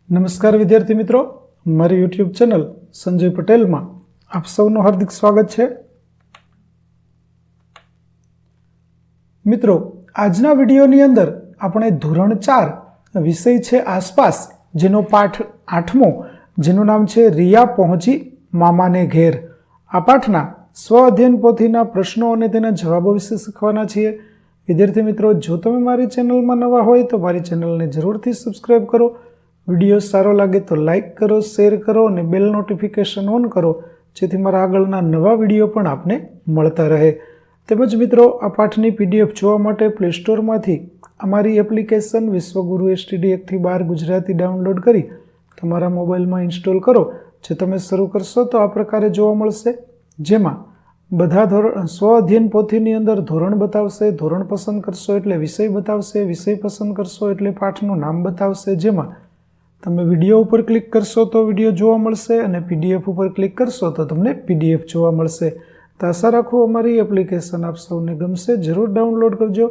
નમસ્કાર વિદ્યાર્થી મિત્રો, મારી યુટ્યુબ ચેનલ સંજય પટેલમાં આપ સૌનું હાર્દિક સ્વાગત છે. મિત્રો, આજના વિડીયોની અંદર આપણે ધોરણ 4 વિષય છે આસપાસ, જેનો પાઠ 8મો, જેનું નામ છે રિયા પહોંચી મામાને ઘેર. આ પાઠના સ્વ અધ્યયન પોથીના પ્રશ્નો અને તેના જવાબો વિશે શીખવાના છીએ. વિદ્યાર્થી મિત્રો, જો તમે મારી ચેનલમાં નવા હોય તો મારી ચેનલને જરૂરથી સબસ્ક્રાઈબ કરો. વિડીયો સારો લાગે તો લાઇક કરો, શેર કરો અને બેલ નોટિફિકેશન ઓન કરો, જેથી મારા આગળના નવા વિડીયો પણ આપને મળતા રહે. તેમજ મિત્રો, આ પાઠની PDF જોવા માટે પ્લે સ્ટોરમાંથી અમારી એપ્લિકેશન વિશ્વગુરુ STD 1-12 ગુજરાતી ડાઉનલોડ કરી તમારા મોબાઈલમાં ઇન્સ્ટોલ કરો. જે તમે શરૂ કરશો તો આ પ્રકારે જોવા મળશે, જેમાં બધા સ્વ અધ્યયન પોથીની અંદર ધોરણ બતાવશે, ધોરણ પસંદ કરશો એટલે વિષય બતાવશે, વિષય પસંદ કરશો એટલે પાઠનું નામ બતાવશે. જેમાં તમે વિડીયો ઉપર ક્લિક કરશો તો વિડીયો જોવા મળશે અને PDF ઉપર ક્લિક કરશો તો તમને PDF જોવા મળશે. તો આશા રાખું અમારી એપ્લિકેશન આપ સૌને ગમશે. જરૂર ડાઉનલોડ કરજો,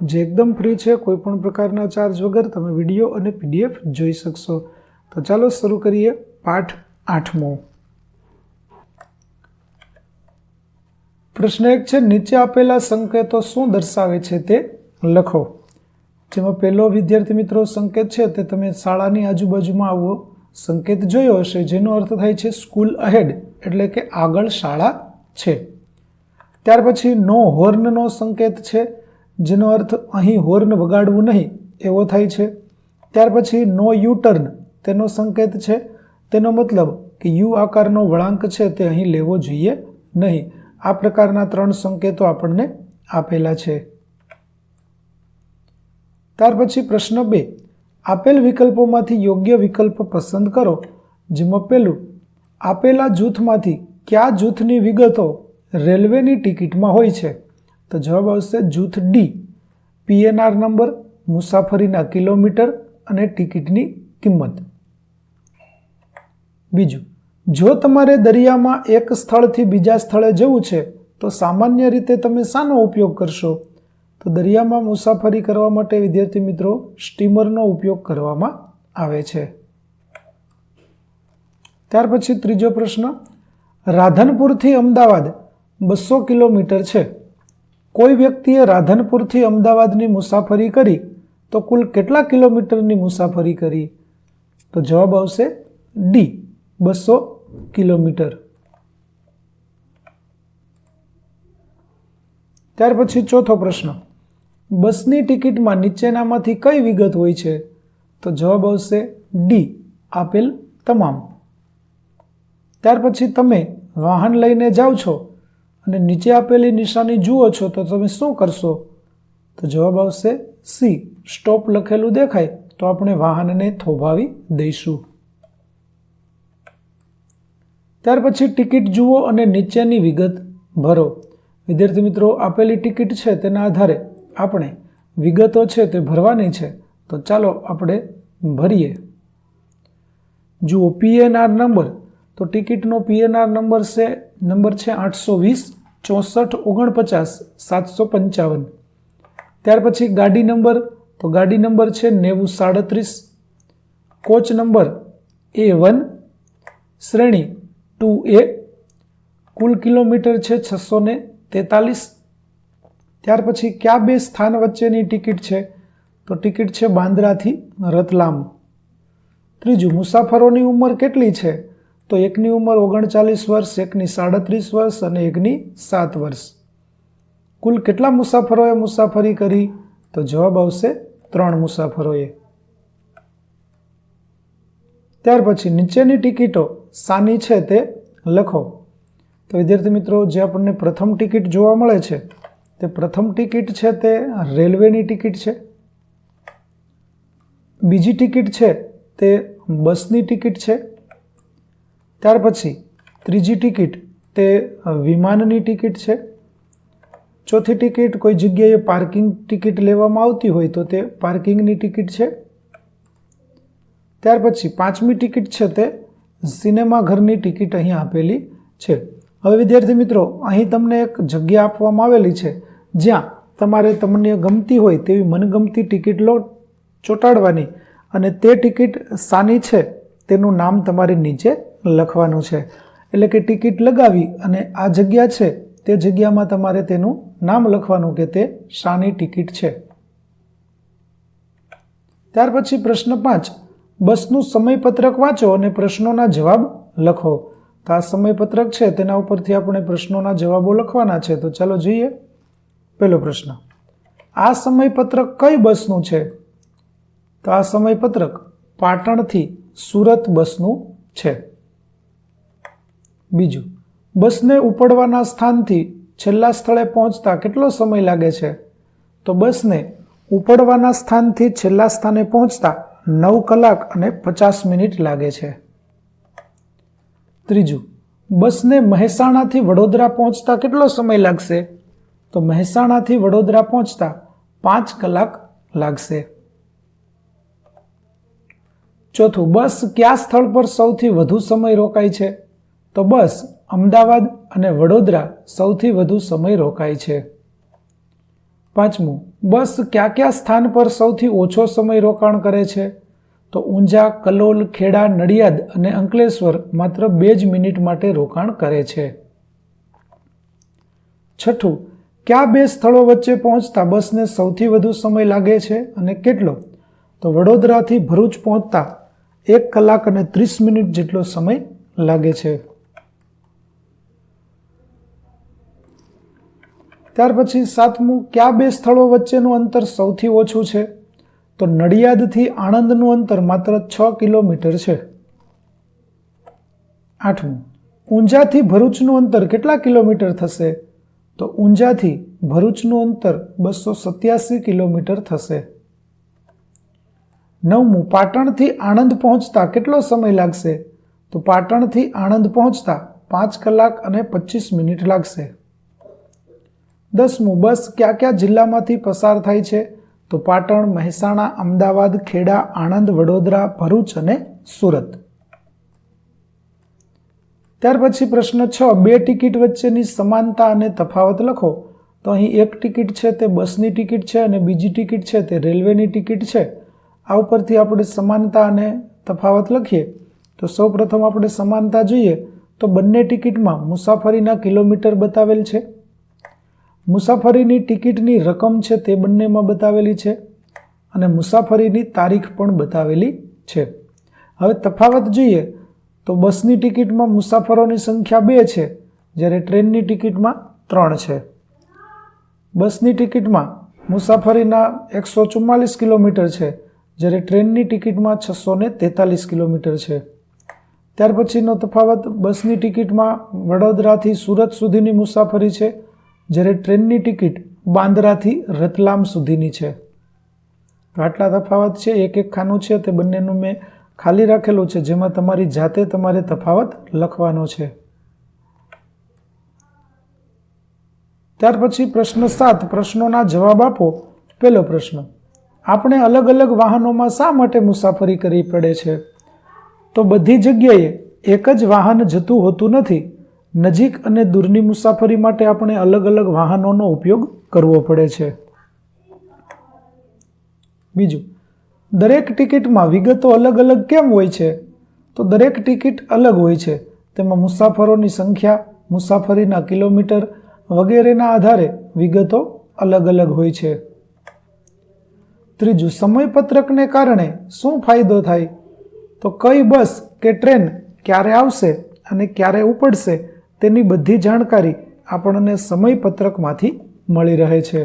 જે એકદમ ફ્રી છે. કોઈ પણ પ્રકારના ચાર્જ વગર તમે વિડીયો અને PDF જોઈ શકશો. તો ચાલો શરૂ કરીએ પાઠ 8મો. પ્રશ્ન 1 છે, નીચે આપેલા સંકેતો શું દર્શાવે છે તે લખો. જેમાં પહેલો વિદ્યાર્થી મિત્રો સંકેત છે તે તમે શાળાની આજુબાજુમાં આવો સંકેત જોયો હશે, જેનો અર્થ થાય છે સ્કૂલ અહેડ, એટલે કે આગળ શાળા છે. ત્યાર પછી નો હોર્નનો સંકેત છે, જેનો અર્થ અહીં હોર્ન વગાડવું નહીં એવો થાય છે. ત્યાર પછી નો યુ ટર્ન, તેનો સંકેત છે. તેનો મતલબ કે યુ આકારનો વળાંક છે તે અહીં લેવો જોઈએ નહીં. આ પ્રકારના 3 સંકેતો આપણને આપેલા છે. ત્યાર પછી પ્રશ્ન 2, આપેલ વિકલ્પોમાંથી યોગ્ય વિકલ્પ પસંદ કરો. જેમાં પહેલું, આપેલા જૂથમાંથી કયા જૂથની વિગતો રેલવેની ટિકિટમાં હોય છે? તો જવાબ આવશે જૂથ D, PNR નંબર, મુસાફરીના કિલોમીટર અને ટિકિટની કિંમત. બીજું, જો તમારે દરિયામાં એક સ્થળથી બીજા સ્થળે જવું છે તો સામાન્ય રીતે તમે શાનો ઉપયોગ કરશો? તો દરિયામાં મુસાફરી કરવા માટે વિદ્યાર્થી મિત્રો સ્ટીમરનો ઉપયોગ કરવામાં આવે છે. ત્યાર પછી ત્રીજો પ્રશ્ન, રાધનપુરથી અમદાવાદ 200 કિલોમીટર છે. કોઈ વ્યક્તિએ રાધનપુરથી અમદાવાદની મુસાફરી કરી તો કુલ કેટલા કિલોમીટરની મુસાફરી કરી? તો જવાબ આવશે D, 200 કિલોમીટર. ત્યાર પછી ચોથો પ્રશ્ન, બસની ટિકિટમાં નીચેનામાંથી કઈ વિગત હોય છે? તો જવાબ આવશે D, આપેલ તમામ. ત્યાર પછી તમે વાહન લઈને જાઓ છો અને નીચે આપેલી નિશાની જુઓ છો તો તમે શું કરશો? તો જવાબ આવશે C, સ્ટોપ લખેલું દેખાય તો આપણે વાહનને થોભાવી દઈશું. ત્યાર પછી ટિકિટ જુઓ અને નીચેની વિગત ભરો. વિદ્યાર્થી મિત્રો, આપેલી ટિકિટ છે તેના આધારે આપણે વિગતો છે તે ભરવાની છે. તો ચાલો આપણે ભરીએ. જુઓ, PNR નંબર, તો ટિકિટનો PNR નંબર છે 820 64 49 755. ત્યાર પછી ગાડી નંબર, તો ગાડી નંબર છે 9037. કોચ નંબર A1, શ્રેણી 2A, કુલ કિલોમીટર છે 643. ત્યાર પછી કયા 2 સ્થાન વચ્ચેની ટિકિટ છે? તો ટિકિટ છે બાંદ્રાથી રતલામ. ત્રીજું, મુસાફરોની ઉંમર કેટલી છે? તો એકની ઉંમર 39 વર્ષ, એકની 37 વર્ષ અને એકની 7 વર્ષ. કુલ કેટલા મુસાફરોએ મુસાફરી કરી? તો જવાબ આવશે 3 મુસાફરોએ. ત્યાર પછી નીચેની ટિકિટો શાની છે તે લખો. તો વિદ્યાર્થી મિત્રો, જે આપણને પ્રથમ ટિકિટ જોવા મળે છે તે પ્રથમ ટિકિટ છે તે રેલવેની ટિકિટ છે. બીજી ટિકિટ છે તે બસની ટિકિટ છે. ત્યાર પછી ત્રીજી ટિકિટ તે વિમાનની ટિકિટ છે. ચોથી ટિકિટ કોઈ જગ્યાએ પાર્કિંગ ટિકિટ લેવામાં આવતી હોય તો તે પાર્કિંગની ટિકિટ છે. ત્યાર પછી 5મી ટિકિટ છે તે સિનેમા ઘરની ટિકિટ અહીં આપેલી છે. હવે વિદ્યાર્થી મિત્રો, અહીં તમને એક જગ્યા આપવામાં આવેલી છે જ્યાં તમારે તમને ગમતી હોય તેવી મનગમતી ટિકિટ ચોંટાડવાની અને તે ટિકિટ શાની છે તેનું નામ તમારે નીચે લખવાનું છે. એટલે કે ટિકિટ લગાવી અને આ જગ્યા છે તે જગ્યામાં તમારે તેનું નામ લખવાનું કે તે શાની ટિકિટ છે. ત્યાર પછી પ્રશ્ન 5, બસનું સમયપત્રક વાંચો અને પ્રશ્નોના જવાબ લખો. તો આ સમયપત્રક છે તેના ઉપરથી આપણે પ્રશ્નોના જવાબો લખવાના છે. તો ચાલો જોઈએ. પહેલો પ્રશ્ન, આ સમયપત્રક કઈ બસનું છે? તો આ સમયપત્રક પાટણથી સુરત બસનું છે. બીજું, બસને ઉપડવાના સ્થાનથી છેલ્લા સ્થળે પહોંચતા કેટલો સમય લાગે છે? તો બસને ઉપડવાના સ્થાનથી છેલ્લા સ્થાને પહોંચતા 9 કલાક અને 50 મિનિટ લાગે છે. ત્રીજું, બસને મહેસાણાથી વડોદરા પહોંચતા કેટલો સમય લાગશે? તો મહેસાણાથી વડોદરા પહોંચતા 5 કલાક લાગશે. ચોથું, બસ કયા સ્થળ પર સૌથી વધુ સમય રોકાય છે? તો બસ અમદાવાદ અને વડોદરા સૌથી વધુ સમય રોકાય છે. પાંચમું, બસ કયા કયા સ્થાન પર સૌથી ઓછો સમય રોકાણ કરે છે? તો ઊંઝા, કલોલ, ખેડા, નડિયાદ અને અંકલેશ્વર માત્ર 2 જ મિનિટ માટે રોકાણ કરે છે. છઠ્ઠું, કયા 2 સ્થળો વચ્ચે પહોંચતા બસને સૌથી વધુ સમય લાગે છે અને કેટલો? તો વડોદરાથી ભરૂચ પહોંચતા 1 કલાક અને 30 મિનિટ જેટલો સમય લાગે છે. ત્યાર પછી સાતમું, કયા 2 સ્થળો વચ્ચેનું અંતર સૌથી ઓછું છે? તો નડિયાદથી આણંદનું અંતર માત્ર 6 કિલોમીટર છે. આઠમું, ઊંઝાથી ભરૂચનું અંતર કેટલા કિલોમીટર થશે? તો ઊંઝાથી ભરૂચનું અંતર 287 કિલોમીટર થશે. નવમું, પાટણથી આણંદ પહોંચતા કેટલો સમય લાગશે? તો પાટણથી આણંદ પહોંચતા 5 કલાક અને 25 મિનિટ લાગશે. 10મું, બસ કયા કયા જિલ્લામાંથી પસાર થાય છે? તો પાટણ, મહેસાણા, અમદાવાદ, ખેડા, આણંદ, વડોદરા, ભરૂચ અને સુરત. ત્યાર પછી પ્રશ્ન 6, 2 ટિકિટ વચ્ચેની સમાનતા અને તફાવત લખો. તો અહીં એક ટિકિટ છે તે બસની ટિકિટ છે અને બીજી ટિકિટ છે તે રેલવેની ટિકિટ છે. આ ઉપરથી આપણે સમાનતા અને તફાવત લખીએ. તો સૌપ્રથમ આપણે સમાનતા જોઈએ તો બંને ટિકિટમાં મુસાફરીના કિલોમીટર બતાવેલ છે. મુસાફરીની ટિકિટની રકમ છે તે બંનેમાં બતાવેલી છે અને મુસાફરીની તારીખ પણ બતાવેલી છે. હવે તફાવત જોઈએ તો બસની ટિકિટમાં મુસાફરોની સંખ્યા 2 છે જ્યારે ટ્રેનની ટિકિટમાં 3 છે. બસની ટિકિટમાં મુસાફરીના 144 કિલોમીટર છે જ્યારે ટ્રેનની ટિકિટમાં 643 કિલોમીટર છે. ત્યાર પછીનો તફાવત, બસની ટિકિટમાં વડોદરાથી સુરત સુધીની મુસાફરી છે જ્યારે ટ્રેનની ટિકિટ બાંદ્રાથી રતલામ સુધીની છે. આટલા તફાવત છે. એક ખાનું છે તે બંનેનું મેં ખાલી રાખેલું છે જેમાં તમારી જાતે તમારે તફાવત લખવાનો છે. ત્યાર પછી પ્રશ્ન 7, પ્રશ્નોના જવાબ આપો. પહેલો પ્રશ્ન, આપણે અલગ અલગ વાહનોમાં શા માટે મુસાફરી કરવી પડે છે? તો બધી જગ્યાએ એક જ વાહન જતું હોતું નથી. નજીક અને દૂરની મુસાફરી માટે આપણે અલગ અલગ વાહનોનો ઉપયોગ કરવો પડે છે. બીજું, દરેક ટિકિટમાં વિગતો અલગ અલગ કેમ હોય છે? તો દરેક ટિકિટ અલગ હોય છે. તેમાં મુસાફરોની સંખ્યા, મુસાફરીના કિલોમીટર વગેરેના આધારે વિગતો અલગ અલગ હોય છે. ત્રીજું, સમયપત્રકને કારણે શું ફાયદો થાય? તો કઈ બસ કે ટ્રેન ક્યારે આવશે અને ક્યારે ઉપડશે તેની બધી જાણકારી આપણને સમયપત્રકમાંથી મળી રહે છે.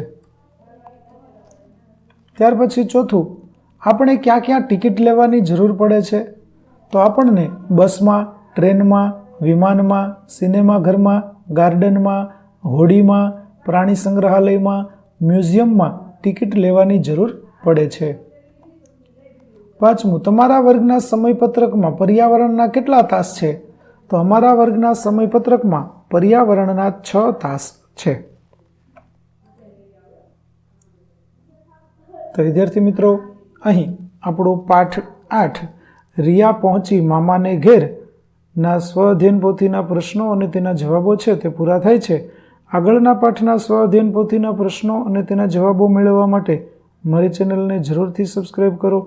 ત્યાર પછી ચોથું, આપણે ક્યાં ક્યાં ટિકિટ લેવાની જરૂર પડે છે? તો આપણને બસમાં, ટ્રેનમાં, વિમાનમાં, સિનેમાઘરમાં, ગાર્ડનમાં, હોડીમાં, પ્રાણી સંગ્રહાલયમાં, મ્યુઝિયમમાં ટિકિટ લેવાની જરૂર પડે છે. પાંચમું, તમારા વર્ગના સમયપત્રકમાં પર્યાવરણના કેટલા તાસ છે? તો અમારા વર્ગના સમયપત્રકમાં પર્યાવરણના 6 તાસ છે. તો વિદ્યાર્થી મિત્રો, અહીં આપણો પાઠ 8 રિયા પહોંચી મામાને ઘેર ના સ્વઅધ્યયન પોથીના પ્રશ્નો અને તેના જવાબો છે તે પૂરા થાય છે. આગળના પાઠના સ્વઅધ્યયન પોથીના પ્રશ્નો અને તેના જવાબો મેળવવા માટે મારી ચેનલને જરૂરથી સબસ્ક્રાઈબ કરો.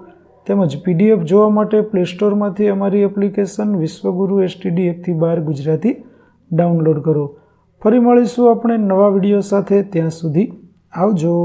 તેમજ PDF જોવા માટે પ્લે સ્ટોરમાંથી અમારી એપ્લિકેશન વિશ્વગુરુ STD 1-12 ગુજરાતી ડાઉનલોડ કરો. ફરી મળીશું આપણે નવા વિડીયો સાથે. ત્યાં સુધી આવજો.